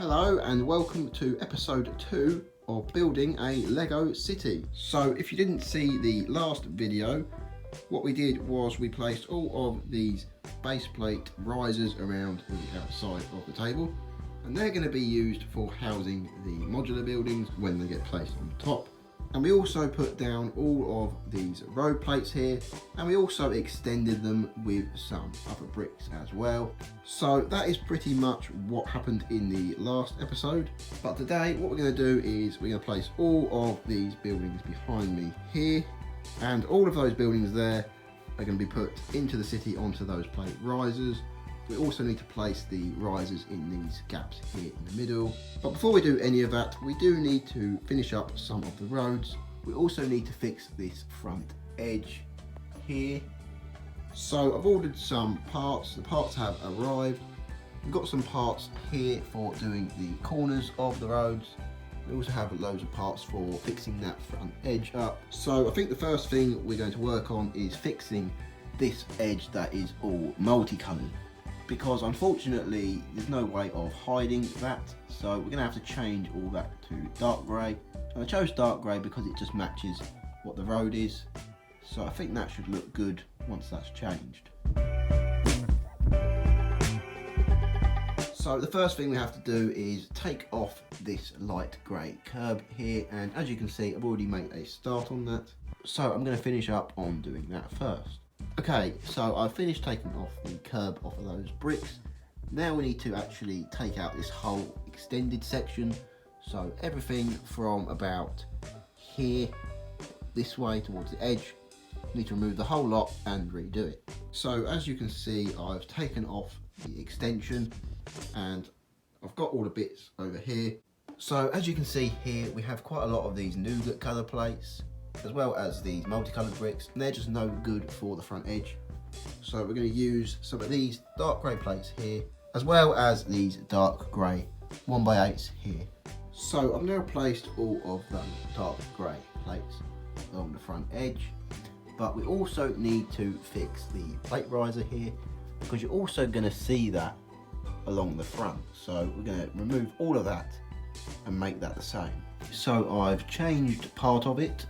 Hello and welcome to episode 2 of building a Lego city. So if you didn't see the last video, what we did was we placed all of these base plate risers around the outside of the table, and they're going to be used for housing the modular buildings when they get placed on top. And we also put down all of these road plates here, and we also extended them with some other bricks as well. So that is pretty much what happened in the last episode. But today what we're going to do is we're going to place all of these buildings behind me here, and all of those buildings there are going to be put into the city onto those plate risers. We also need to place the risers in these gaps here in the middle. But before we do any of that, we do need to finish up some of the roads. We also need to fix this front edge here. So I've ordered some parts. The parts have arrived. We've got some parts here for doing the corners of the roads. We also have loads of parts for fixing that front edge up. So I think the first thing we're going to work on is fixing this edge that is all multicolored, because unfortunately there's no way of hiding that, so we're going to have to change all that to dark grey. And I chose dark grey because it just matches what the road is, so I think that should look good once that's changed. So the first thing we have to do is take off this light grey curb here, and as you can see I've already made a start on that, so I'm going to finish up on doing that first. Okay, so I've finished taking off the curb off of those bricks. Now we need to actually take out this whole extended section. So everything from about here, this way towards the edge, we need to remove the whole lot and redo it. So as you can see, I've taken off the extension and I've got all the bits over here. So as you can see here, we have quite a lot of these nougat colour plates, as well as these multicoloured bricks, and they're just no good for the front edge. So we're going to use some of these dark grey plates here, as well as these dark grey 1x8s here. So I've now placed all of those dark grey plates along the front edge, but we also need to fix the plate riser here, because you're also going to see that along the front. So we're going to remove all of that and make that the same. So I've changed part of it,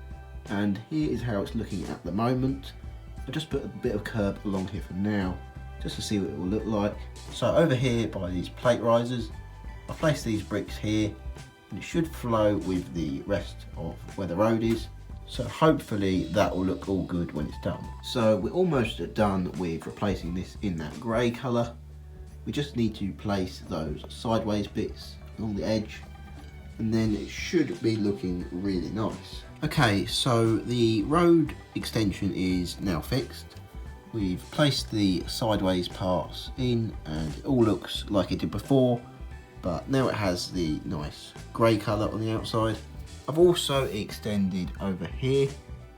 and here is how it's looking at the moment. I just put a bit of curb along here for now, just to see what it will look like. So over here by these plate risers, I placed these bricks here, and it should flow with the rest of where the road is. So hopefully that will look all good when it's done. So we're almost done with replacing this in that grey colour. We just need to place those sideways bits along the edge, and then it should be looking really nice. Okay, so the road extension is now fixed. We've placed the sideways parts in and it all looks like it did before, but now it has the nice grey colour on the outside. I've also extended over here.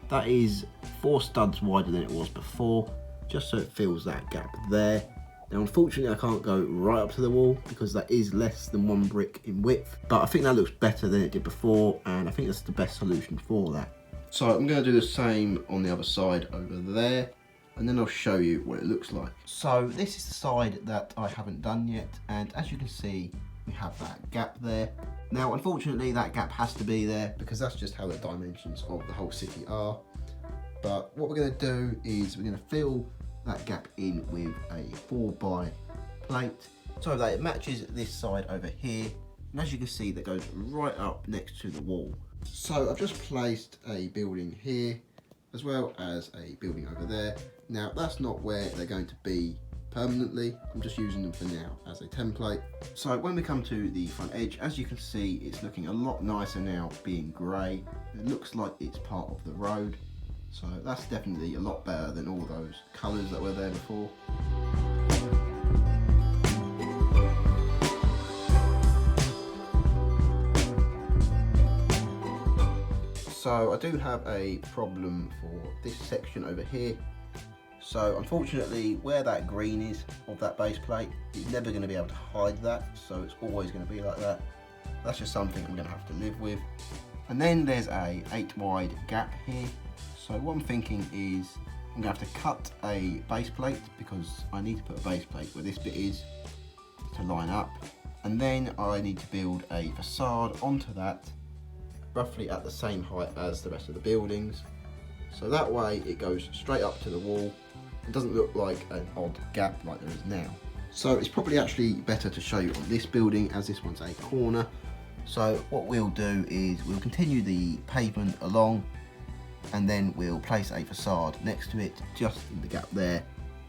That is 4 studs wider than it was before, just so it fills that gap there. Now unfortunately I can't go right up to the wall because that is less than 1 brick in width, but I think that looks better than it did before, and I think that's the best solution for that. So I'm going to do the same on the other side over there, and then I'll show you what it looks like. So this is the side that I haven't done yet, and as you can see we have that gap there. Now unfortunately that gap has to be there because that's just how the dimensions of the whole city are, but what we're going to do is we're going to fill that gap in with a 4x plate so that it matches this side over here, and as you can see that goes right up next to the wall. So I've just placed a building here as well as a building over there. Now that's not where they're going to be permanently, I'm just using them for now as a template. So when we come to the front edge, as you can see it's looking a lot nicer now being grey. It looks like it's part of the road. So that's definitely a lot better than all those colours that were there before. So I do have a problem for this section over here. So unfortunately where that green is of that base plate, it's never going to be able to hide that, so it's always going to be like that. That's just something I'm going to have to live with. And then there's a 8 wide gap here. So what I'm thinking is I'm going to have to cut a base plate, because I need to put a base plate where this bit is to line up. And then I need to build a facade onto that, roughly at the same height as the rest of the buildings. So that way it goes straight up to the wall. It doesn't look like an odd gap like there is now. So it's probably actually better to show you on this building, as this one's a corner. So what we'll do is we'll continue the pavement along, and then we'll place a facade next to it, just in the gap there,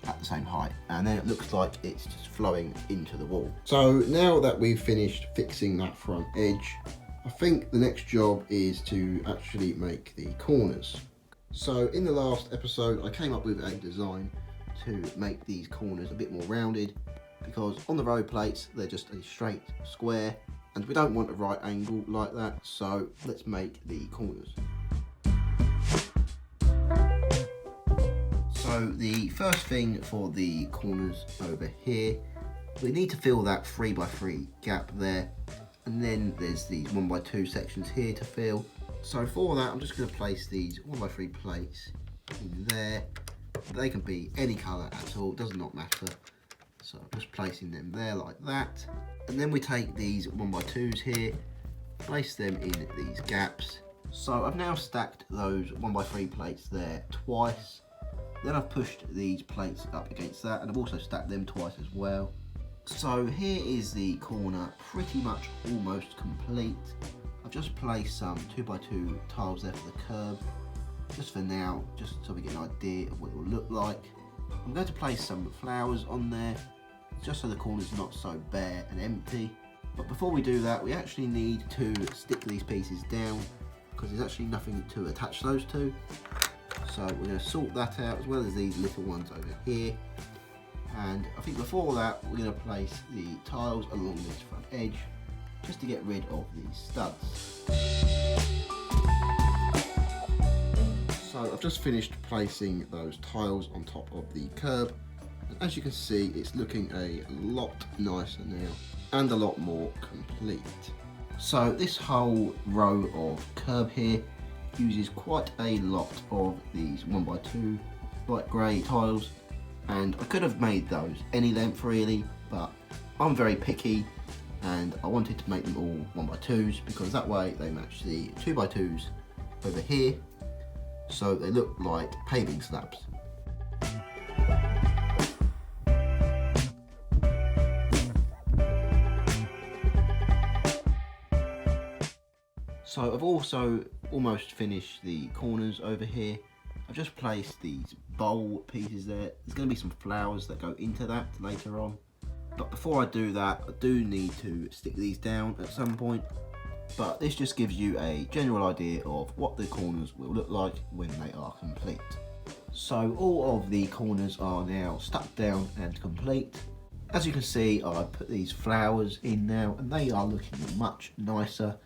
at the same height, and then it looks like it's just flowing into the wall. So now that we've finished fixing that front edge, I think the next job is to actually make the corners. So in the last episode I came up with a design to make these corners a bit more rounded, because on the road plates they're just a straight square and we don't want a right angle like that, so let's make the corners. So the first thing for the corners over here, we need to fill that 3x3 gap there, and then there's these 1x2 sections here to fill. So for that I'm just going to place these 1x3 plates in there. They can be any colour at all, does not matter. So I'm just placing them there like that. And then we take these 1x2s here, place them in these gaps. So I've now stacked those 1x3 plates there twice. Then I've pushed these plates up against that, and I've also stacked them twice as well. So here is the corner, pretty much almost complete. I've just placed some 2x2 tiles there for the curb, just for now, just so we get an idea of what it will look like. I'm going to place some flowers on there, just so the corner's not so bare and empty. But before we do that, we actually need to stick these pieces down, because there's actually nothing to attach those to. So we're going to sort that out, as well as these little ones over here. And I think before that we're going to place the tiles along this front edge, just to get rid of these studs. So I've just finished placing those tiles on top of the curb, and as you can see it's looking a lot nicer now and a lot more complete. So this whole row of curb here uses quite a lot of these 1x2 light grey tiles, and I could have made those any length really, but I'm very picky and I wanted to make them all 1x2s, because that way they match the 2x2s over here, so they look like paving slabs. So I've also almost finished the corners over here. I've just placed these bowl pieces there. There's going to be some flowers that go into that later on. But before I do that, I do need to stick these down at some point. But this just gives you a general idea of what the corners will look like when they are complete. So all of the corners are now stuck down and complete. As you can see, I've put these flowers in now, and they are looking much nicer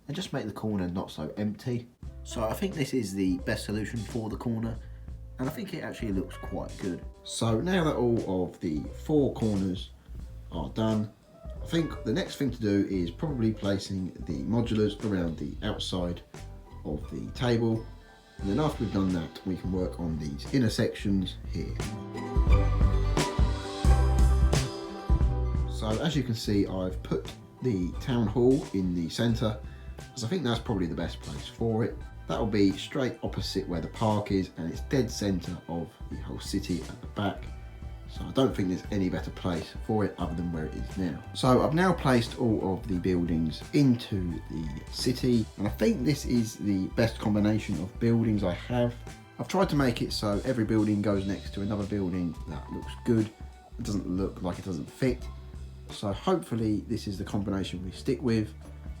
and just make the corner not so empty. So I think this is the best solution for the corner, and I think it actually looks quite good. So now that all of the 4 corners are done, I think the next thing to do is probably placing the modulars around the outside of the table, and then after we've done that we can work on these inner sections here. So as you can see, I've put the town hall in the centre, because I think that's probably the best place for it. That'll be straight opposite where the park is, and it's dead centre of the whole city at the back. So I don't think there's any better place for it other than where it is now. So I've now placed all of the buildings into the city, and I think this is the best combination of buildings I have. I've tried to make it so every building goes next to another building that looks good. It doesn't look like it doesn't fit. So hopefully this is the combination we stick with.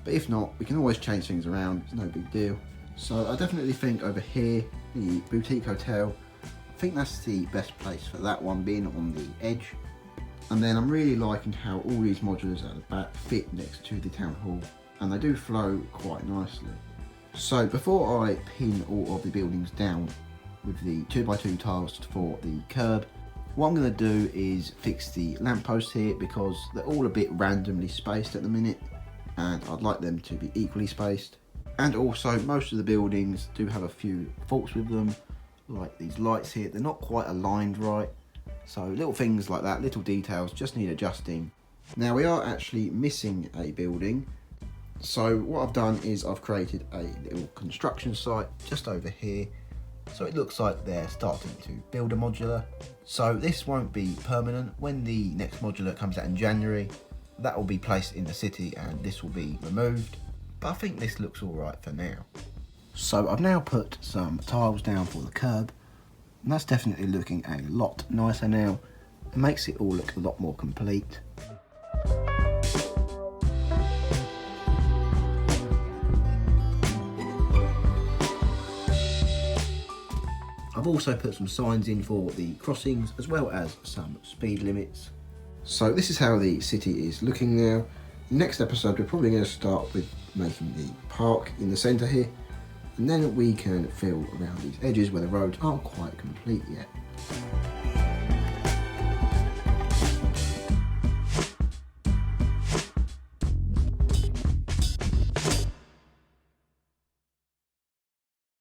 But if not, we can always change things around, it's no big deal. So I definitely think over here, the boutique hotel, I think that's the best place for that one, being on the edge. And then I'm really liking how all these modulars at the back fit next to the town hall, and they do flow quite nicely. So before I pin all of the buildings down with the 2x2 tiles for the curb, what I'm going to do is fix the lampposts here, because they're all a bit randomly spaced at the minute, and I'd like them to be equally spaced. And also most of the buildings do have a few faults with them, like these lights here, they're not quite aligned right. So little things like that, little details just need adjusting, Now we are actually missing a building, so what I've done is I've created a little construction site just over here. So it looks like they're starting to build a modular. So this won't be permanent. When the next modular comes out in January, that will be placed in the city and this will be removed. But I think this looks all right for now. So I've now put some tiles down for the curb, and that's definitely looking a lot nicer now. It makes it all look a lot more complete. I've also put some signs in for the crossings as well as some speed limits. So this is how the city is looking now. Next episode we're probably going to start with making the park in the centre here, and then we can fill around these edges where the roads aren't quite complete yet.